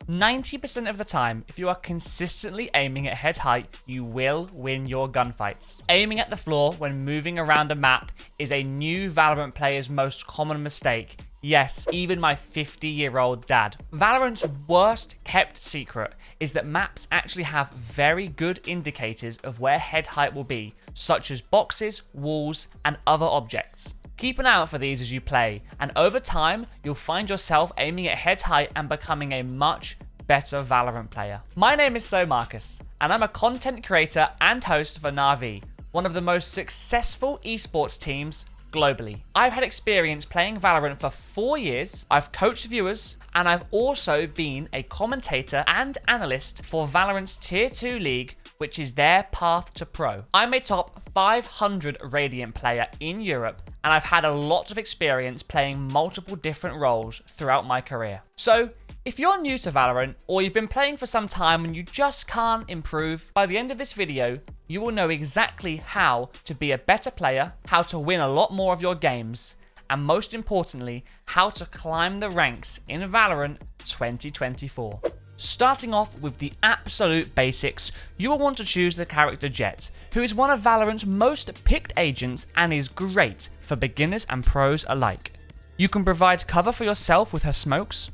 90% of the time, if you are consistently aiming at head height, you will win your gunfights. Aiming at the floor when moving around a map is a new Valorant player's most common mistake. Yes, even my 50-year-old dad. Valorant's worst kept secret is that maps actually have very good indicators of where head height will be, such as boxes, walls, and other objects. Keep an eye out for these as you play, and over time, you'll find yourself aiming at head height and becoming a much better Valorant player. My name is Marcus, and I'm a content creator and host for Na'Vi, one of the most successful esports teams globally. I've had experience playing Valorant for 4 years, I've coached viewers, and I've also been a commentator and analyst for Valorant's Tier 2 League, which is their path to pro. I'm a top 500 Radiant player in Europe, and I've had a lot of experience playing multiple different roles throughout my career. So, if you're new to Valorant, or you've been playing for some time and you just can't improve, by the end of this video, you will know exactly how to be a better player, how to win a lot more of your games, and most importantly, how to climb the ranks in Valorant 2024. Starting off with the absolute basics, you will want to choose the character Jett, who is one of Valorant's most picked agents and is great for beginners and pros alike. You can provide cover for yourself with her smokes.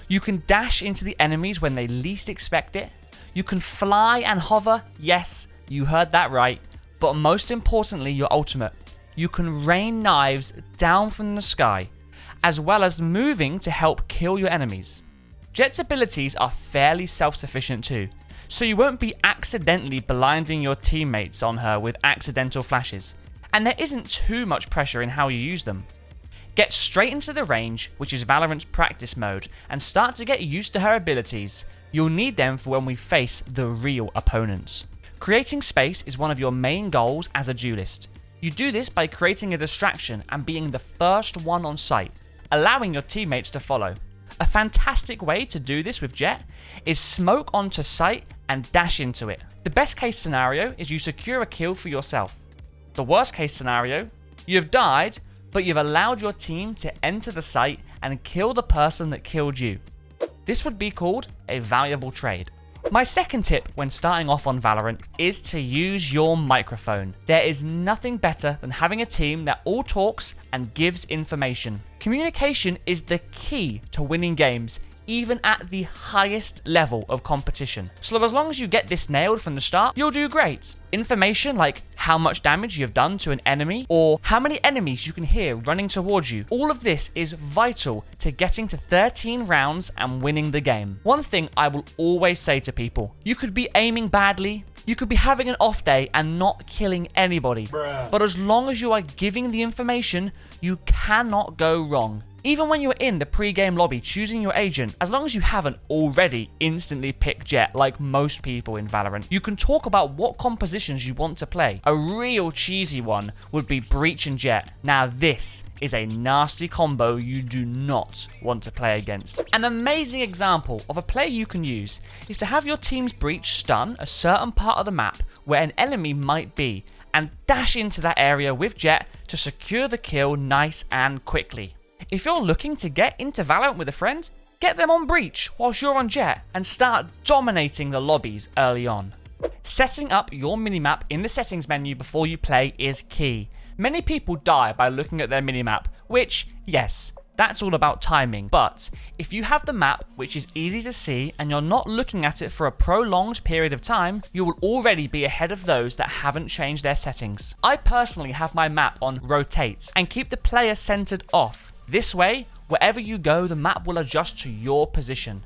You can dash into the enemies when they least expect it. You can fly and hover, yes, you heard that right, but most importantly your ultimate. You can rain knives down from the sky, as well as moving to help kill your enemies. Jett's abilities are fairly self-sufficient too, so you won't be accidentally blinding your teammates on her with accidental flashes, and there isn't too much pressure in how you use them. Get straight into the range, which is Valorant's practice mode, and start to get used to her abilities. You'll need them for when we face the real opponents. Creating space is one of your main goals as a duelist. You do this by creating a distraction and being the first one on site, allowing your teammates to follow. A fantastic way to do this with Jett is smoke onto site and dash into it. The best case scenario is you secure a kill for yourself. The worst case scenario, you've died, but you've allowed your team to enter the site and kill the person that killed you. This would be called a valuable trade. My second tip when starting off on Valorant is to use your microphone. There is nothing better than having a team that all talks and gives information. Communication is the key to winning games, even at the highest level of competition. So as long as you get this nailed from the start, you'll do great. Information like how much damage you've done to an enemy, or how many enemies you can hear running towards you. All of this is vital to getting to 13 rounds and winning the game. One thing I will always say to people, you could be aiming badly, you could be having an off day and not killing anybody. But as long as you are giving the information, you cannot go wrong. Even when you're in the pre-game lobby choosing your agent, as long as you haven't already instantly picked Jett like most people in Valorant, you can talk about what compositions you want to play. A real cheesy one would be Breach and Jett. Now this is a nasty combo you do not want to play against. An amazing example of a play you can use is to have your team's Breach stun a certain part of the map where an enemy might be, and dash into that area with Jett to secure the kill nice and quickly. If you're looking to get into Valorant with a friend, get them on Breach whilst you're on Jett and start dominating the lobbies early on. Setting up your minimap in the settings menu before you play is key. Many people die by looking at their minimap, which, yes, that's all about timing, but if you have the map which is easy to see and you're not looking at it for a prolonged period of time, you will already be ahead of those that haven't changed their settings. I personally have my map on rotate and keep the player centered off. This way, wherever you go, the map will adjust to your position.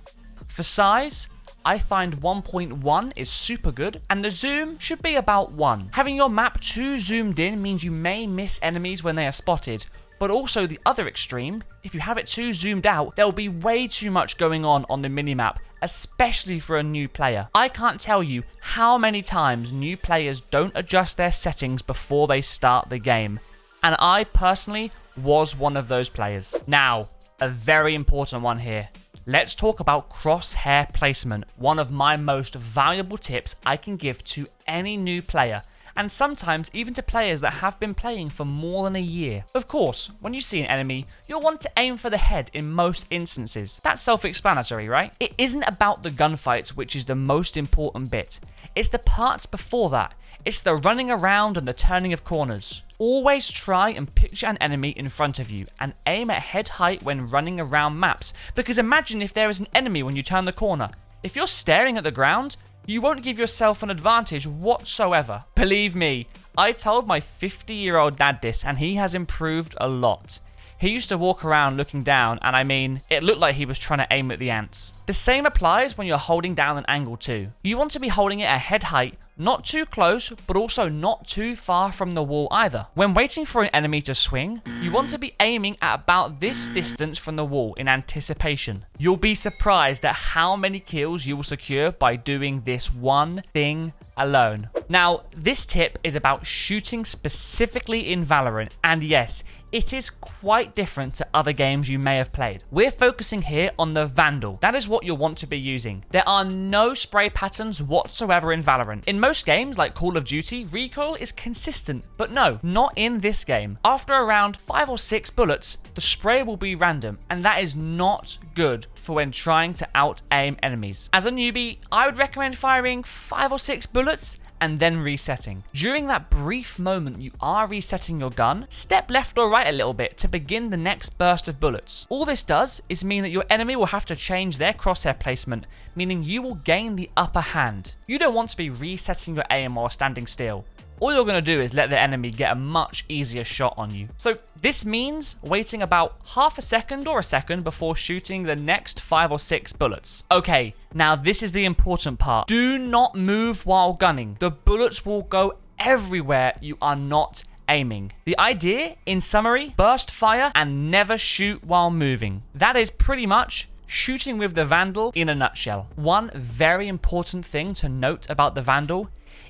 For size, I find 1.1 is super good, and the zoom should be about 1. Having your map too zoomed in means you may miss enemies when they are spotted, but also the other extreme, if you have it too zoomed out, there will be way too much going on the minimap, especially for a new player. I can't tell you how many times new players don't adjust their settings before they start the game, and I personally was one of those players. Now, a very important one here. Let's talk about Crosshair Placement, one of my most valuable tips I can give to any new player, and sometimes even to players that have been playing for more than a year. Of course, when you see an enemy, you'll want to aim for the head in most instances. That's self-explanatory, right? It isn't about the gunfights which is the most important bit. It's the parts before that. It's the running around and the turning of corners. Always try and picture an enemy in front of you and aim at head height when running around maps, because imagine if there is an enemy when you turn the corner. If you're staring at the ground, you won't give yourself an advantage whatsoever. Believe me, I told my 50-year-old dad this and he has improved a lot. He used to walk around looking down, and I mean, it looked like he was trying to aim at the ants. The same applies when you're holding down an angle too. You want to be holding it at head height, not too close, but also not too far from the wall either. When waiting for an enemy to swing, you want to be aiming at about this distance from the wall in anticipation. You'll be surprised at how many kills you will secure by doing this one thing alone. Now, this tip is about shooting specifically in Valorant, and yes, it is quite different to other games you may have played. We're focusing here on the Vandal. That is what you'll want to be using. There are no spray patterns whatsoever in Valorant. In most games like Call of Duty, recoil is consistent, but no, not in this game. After around 5 or 6 bullets, the spray will be random, and that is not good for when trying to out-aim enemies. As a newbie, I would recommend firing 5 or 6 bullets and then resetting. During that brief moment you are resetting your gun, step left or right a little bit to begin the next burst of bullets. All this does is mean that your enemy will have to change their crosshair placement, meaning you will gain the upper hand. You don't want to be resetting your aim while standing still. All you're going to do is let the enemy get a much easier shot on you. So this means waiting about half a second or a second before shooting the next 5 or 6 bullets. Okay, now this is the important part. Do not move while gunning. The bullets will go everywhere you are not aiming. The idea, in summary, burst fire and never shoot while moving. That is pretty much shooting with the Vandal in a nutshell. One very important thing to note about the Vandal: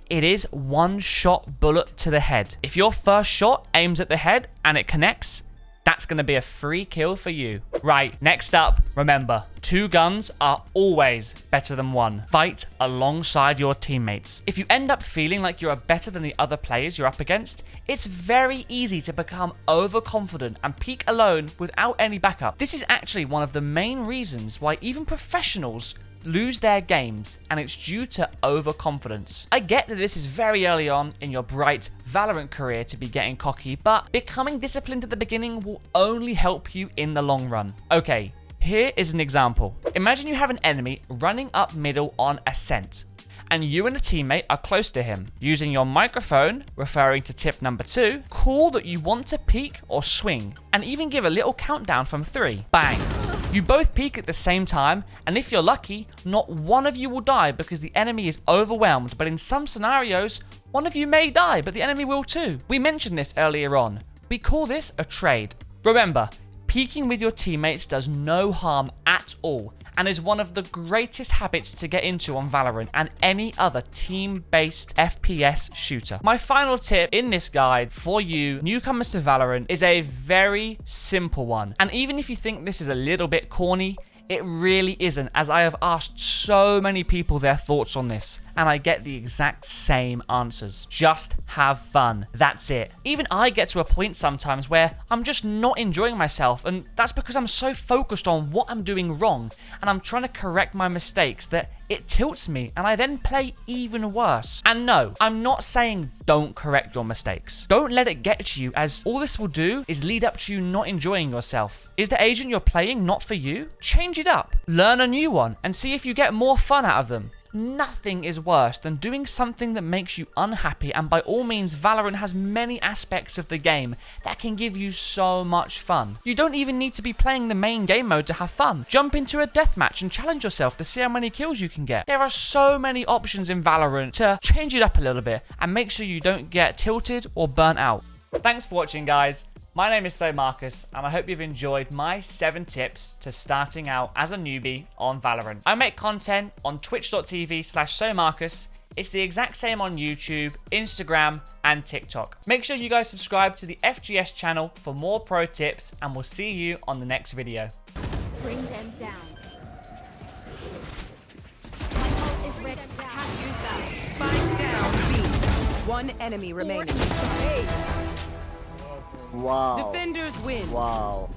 it is one shot bullet to the head. If your first shot aims at the head and it connects, that's going to be a free kill for you. Right, next up, remember, 2 guns are always better than 1. Fight alongside your teammates. If you end up feeling like you are better than the other players you're up against, it's very easy to become overconfident and peek alone without any backup. This is actually one of the main reasons why even professionals lose their games, and it's due to overconfidence. I get that this is very early on in your bright Valorant career to be getting cocky, but becoming disciplined at the beginning will only help you in the long run. Okay, here is an example. Imagine you have an enemy running up middle on ascent, and you and a teammate are close to him. Using your microphone, referring to tip number 2, call that you want to peek or swing, and even give a little countdown from 3. Bang! You both peek at the same time, and if you're lucky, not one of you will die because the enemy is overwhelmed, but in some scenarios, one of you may die, but the enemy will too. We mentioned this earlier on. We call this a trade. Remember, peeking with your teammates does no harm at all, and is one of the greatest habits to get into on Valorant and any other team-based FPS shooter. My final tip in this guide for you newcomers to Valorant is a very simple one. And even if you think this is a little bit corny, it really isn't, as I have asked so many people their thoughts on this, and I get the exact same answers. Just have fun. That's it. Even I get to a point sometimes where I'm just not enjoying myself, and that's because I'm so focused on what I'm doing wrong, and I'm trying to correct my mistakes that it tilts me, and I then play even worse. And no, I'm not saying don't correct your mistakes. Don't let it get to you, as all this will do is lead up to you not enjoying yourself. Is the agent you're playing not for you? Change it up. Learn a new one, and see if you get more fun out of them. Nothing is worse than doing something that makes you unhappy, and by all means, Valorant has many aspects of the game that can give you so much fun. You don't even need to be playing the main game mode to have fun. Jump into a deathmatch and challenge yourself to see how many kills you can get. There are so many options in Valorant to change it up a little bit and make sure you don't get tilted or burnt out. Thanks for watching, guys. My name is Marcus, and I hope you've enjoyed my 7 tips to starting out as a newbie on Valorant. I make content on twitch.tv/SoMarcus. It's the exact same on YouTube, Instagram, and TikTok. Make sure you guys subscribe to the FGS channel for more pro tips, and we'll see you on the next video. Bring them down. My ult is ready. I can't use that. Spike down, B. One enemy remaining. Wow. Defenders win. Wow.